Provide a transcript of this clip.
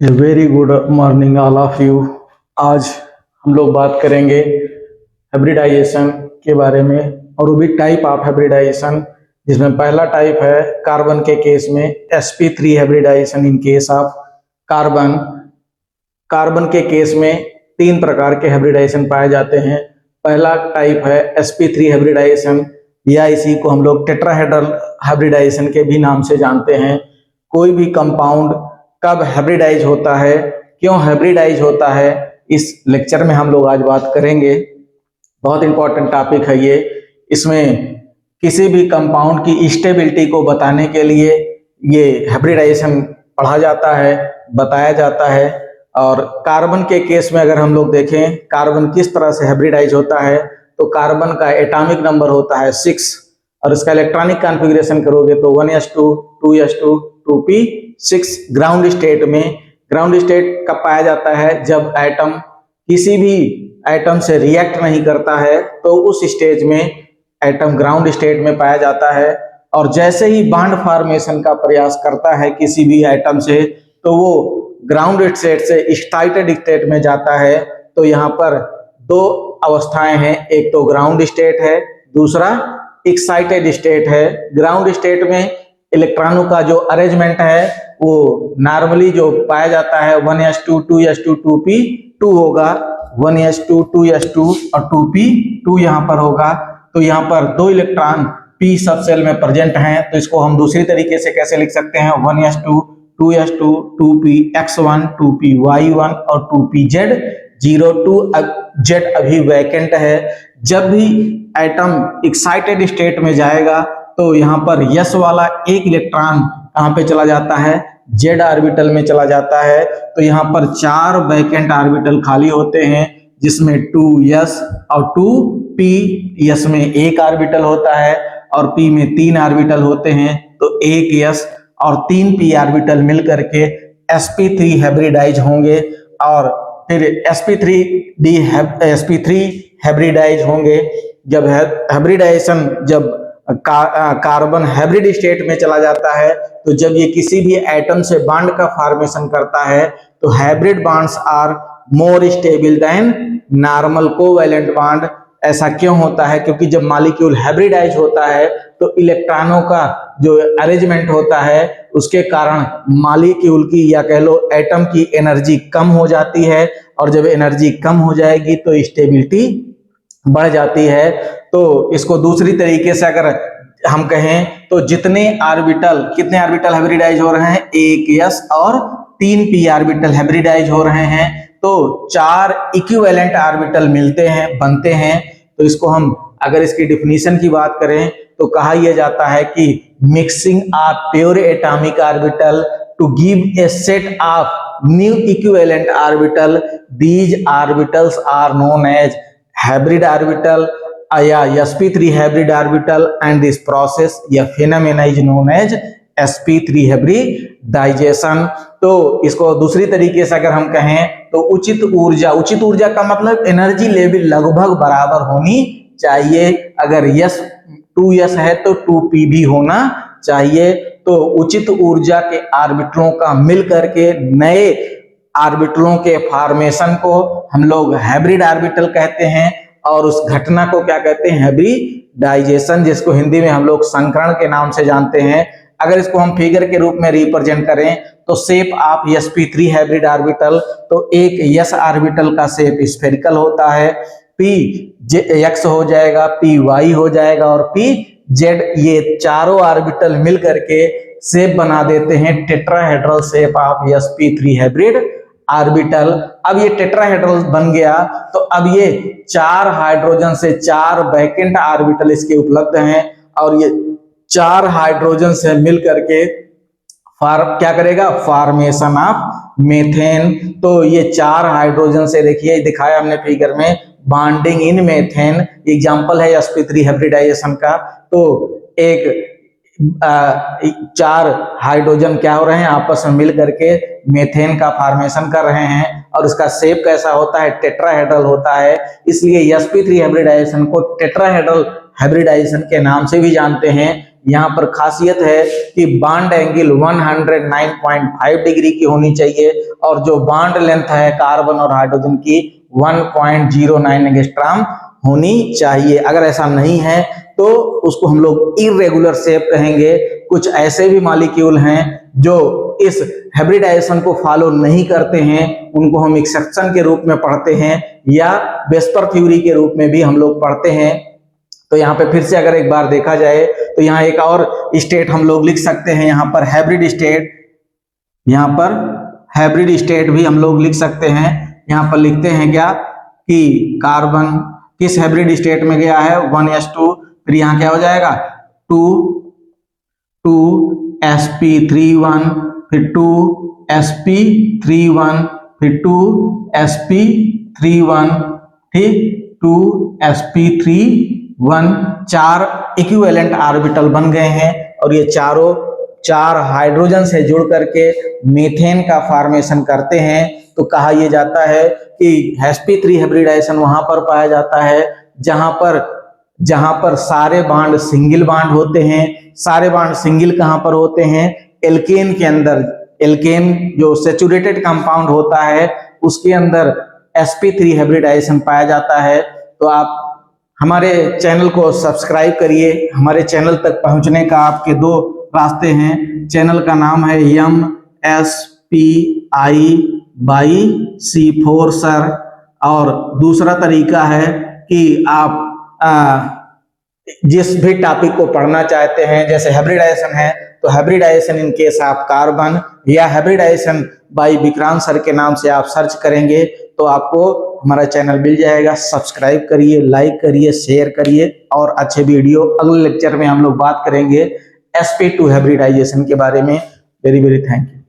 Very good morning all of you. आज हम लोग बात करेंगे हाइब्रिडाइजेशन के बारे में, और वो भी टाइप ऑफ हाइब्रिडाइजेशन, जिसमें पहला टाइप है कार्बन के केस में sp3 hybridisation in case of carbon. Carbon के केस में तीन प्रकार के हाइब्रिडाइजेशन पाए जाते हैं। पहला टाइप है sp3 हाइब्रिडाइजेशन, या इसी को हम लोग टेट्राहेड्रल हाइब्रिडाइजेशन के भी नाम से जानते हैं। कोई भी कंपाउंड कब हाइब्रिडाइज होता है, क्यों हाइब्रिडाइज होता है, इस लेक्चर में हम लोग आज बात करेंगे। बहुत इंपॉर्टेंट टॉपिक है ये। इसमें किसी भी कंपाउंड की स्टेबिलिटी को बताने के लिए ये हाइब्रिडाइजेशन पढ़ा जाता है, बताया जाता है। और कार्बन के केस में अगर हम लोग देखें कार्बन किस तरह से हाइब्रिडाइज होता है, तो कार्बन का एटॉमिक नंबर होता है 6, और इसका इलेक्ट्रॉनिक कॉन्फ़िगरेशन करोगे तो 1s2 2s2 2p6। Ground state में, ग्राउंड स्टेट कब पाया जाता है, जब एटम किसी भी एटम से रिएक्ट नहीं करता है तो उस स्टेज में एटम ग्राउंड स्टेट में पाया जाता है। और जैसे ही बॉन्ड फॉर्मेशन का प्रयास करता है किसी भी एटम से, तो वो ग्राउंड स्टेट से एक्साइटेड स्टेट में जाता है। तो यहाँ पर दो अवस्थाएं हैं, एक तो ग्राउंड स्टेट है, दूसरा एक्साइटेड स्टेट है। ग्राउंड स्टेट में इलेक्ट्रॉनों का जो अरेंजमेंट है वो नॉर्मली जो पाया जाता है 1s2 2s2 2p2 होगा। 1s2 2s2 और 2p2 यहाँ पर होगा। तो यहाँ पर दो इलेक्ट्रॉन p सब सेल में प्रेजेंट हैं, तो इसको हम दूसरी तरीके से कैसे लिख सकते हैं, 1s2 2s2 2px1 2py1 और 2pz0 2z अभी वैकेंट है। जब भी एटम एक्साइटेड स्टेट में जाएगा तो यहाँ पर यस वाला एक इलेक्ट्रॉन कहाँ पे चला जाता है, जेड ऑर्बिटल में चला जाता है। तो यहाँ पर 4 वैकेंट ऑर्बिटल खाली होते हैं, जिसमें 2s और 2p। यस में एक ऑर्बिटल होता है और p में 3 ऑर्बिटल होते हैं। तो एक s और 3p ऑर्बिटल मिलकर के sp3 हाइब्रिडाइज होंगे, और फिर sp3 हाइब्रिडाइज होंगे। जब हाइब्रिडाइजेशन जब कार्बन हाइब्रिड स्टेट में चला जाता है, तो जब ये किसी भी एटम से बॉन्ड का फॉर्मेशन करता है तो hybrid bonds are more stable than normal covalent bond. ऐसा क्यों होता है, क्योंकि जब मॉलिक्यूल हाइब्रिडाइज होता है तो इलेक्ट्रॉनों का जो अरेंजमेंट होता है उसके कारण मॉलिक्यूल की, या कह लो एटम की एनर्जी कम हो जाती है, और जब एनर्जी कम हो जाएगी तो स्टेबिलिटी बढ़ जाती है। तो इसको दूसरी तरीके से अगर हम कहें तो जितने ऑर्बिटल, कितने ऑर्बिटल हाइब्रिडाइज हो रहे हैं, एक s और 3p ऑर्बिटल हाइब्रिडाइज हो रहे हैं, तो 4 इक्विवेलेंट ऑर्बिटल मिलते हैं, बनते हैं। तो इसको हम अगर इसकी डिफिनीशन की बात करें तो कहा यह जाता है कि mixing of pure atomic orbital to give a set of new equivalent orbital, these orbitals are known as hybrid orbital या sp3 hybrid orbital, and this process या phenomena is known as sp3 hybridization। तो इसको दूसरी तरीके से अगर हम कहें तो उचित ऊर्जा का मतलब एनर्जी लेवल लगभग बराबर होनी चाहिए। अगर यस 2s है तो 2p भी होना चाहिए। तो उचित ऊर्जा के ऑर्बिटलों का मिल करके नए ऑर्बिटलों के फॉर्मेशन को हम लोग हाइब्रिड ऑर्बिटल कहते हैं, और उस घटना को क्या कहते हैं, हाइब्रिडाइजेशन, जिसको हिंदी में हम लोग संकरण के नाम से जानते हैं। अगर इसको हम फिगर के रूप में रिप्रेजेंट करें तो shape of sp3 hybrid orbital, तो एक s ऑर्बिटल का शेप स्फेरिकल होता है, p x हो जाएगा, p y हो जाएगा और p z, ये चारों ऑर्बिटल मिल करके शेप बना देते हैं tetrahedral shape of sp3 hybrid orbital. अब ये टेट्राहेड्रल बन गया तो अब ये 4 हाइड्रोजन से 4 वैकेंट ऑर्बिटल इसके उपलब्ध हैं, और ये 4 हाइड्रोजन से मिल करके क्या करेगा, फॉर्मेशन ऑफ मेथेन। तो ये 4 हाइड्रोजन से, देखिए दिखाया हमने फिगर में, बॉन्डिंग इन मेथेन एग्जांपल है sp3 हाइब्रिडाइजेशन का। तो एक 4 हाइड्रोजन क्या हो रहे हैं, आपस में मिल करके मेथेन का फॉर्मेशन कर रहे हैं, और उसका शेप कैसा होता है, टेट्राहेड्रल होता है। इसलिए sp3 हाइब्रिडाइजेशन को टेट्राहेड्रल हाइब्रिडाइजेशन के नाम से भी जानते हैं। यहाँ पर खासियत है कि बॉन्ड एंगल 109.5 डिग्री की होनी चाहिए और जो बॉन्ड लेंथ है कार्बन और हाइड्रोजन की 1.09 एंगस्ट्रॉम होनी चाहिए। अगर ऐसा नहीं है तो उसको हम लोग इरेगुलर शेप कहेंगे। कुछ ऐसे भी मॉलिक्यूल हैं जो इस हाइब्रिडाइजेशन को फॉलो नहीं करते हैं, उनको हम एक्सेप्शन के रूप में पढ़ते हैं या वेस्पर थ्योरी के रूप में भी हम लोग पढ़ते हैं। तो यहाँ पे फिर से अगर एक बार देखा जाए तो यहाँ एक और स्टेट हम लोग लिख सकते हैं, यहाँ पर हाइब्रिड स्टेट, यहाँ पर हाइब्रिड स्टेट भी हम लोग लिख सकते हैं। यहाँ पर लिखते हैं क्या कि कार्बन किस हाइब्रिड स्टेट में गया है 1s2, फिर यहाँ क्या हो जाएगा 2sp31, फिर 2sp31, फिर 2sp31, ठीक 2sp31, 4 इक्विवेलेंट ऑर्बिटल बन गए हैं और ये चारों 4 हाइड्रोजन से जुड़ करके मीथेन का फॉर्मेशन करते हैं। तो कहा यह जाता है कि sp3 हाइब्रिडाइजेशन वहां पर पाया जाता है जहां पर सारे बॉन्ड सिंगल बॉन्ड होते हैं। सारे बॉन्ड सिंगल कहां पर होते हैं, एल्केन के अंदर। एल्केन जो सैचुरेटेड कंपाउंड होता है उसके अंदर sp3 हाइब्रिडाइजेशन पाया जाता है। तो आप हमारे चैनल को सब्सक्राइब करिए। हमारे चैनल तक पहुंचने का आपके 2 रास्ते हैं। चैनल का नाम है MSPI/C4 सर, और दूसरा तरीका है कि आप जिस भी टॉपिक को पढ़ना चाहते हैं, जैसे हाइब्रिडाइजेशन है तो hybridisation in case of carbon या हाइब्रिडाइजेशन बाय विक्रांत सर के नाम से आप सर्च करेंगे तो आपको हमारा चैनल मिल जाएगा। सब्सक्राइब करिए, लाइक करिए, शेयर करिए और अच्छे वीडियो। अगले लेक्चर में हम लोग बात करेंगे sp2 हाइब्रिडाइजेशन के बारे में। Very very thank you.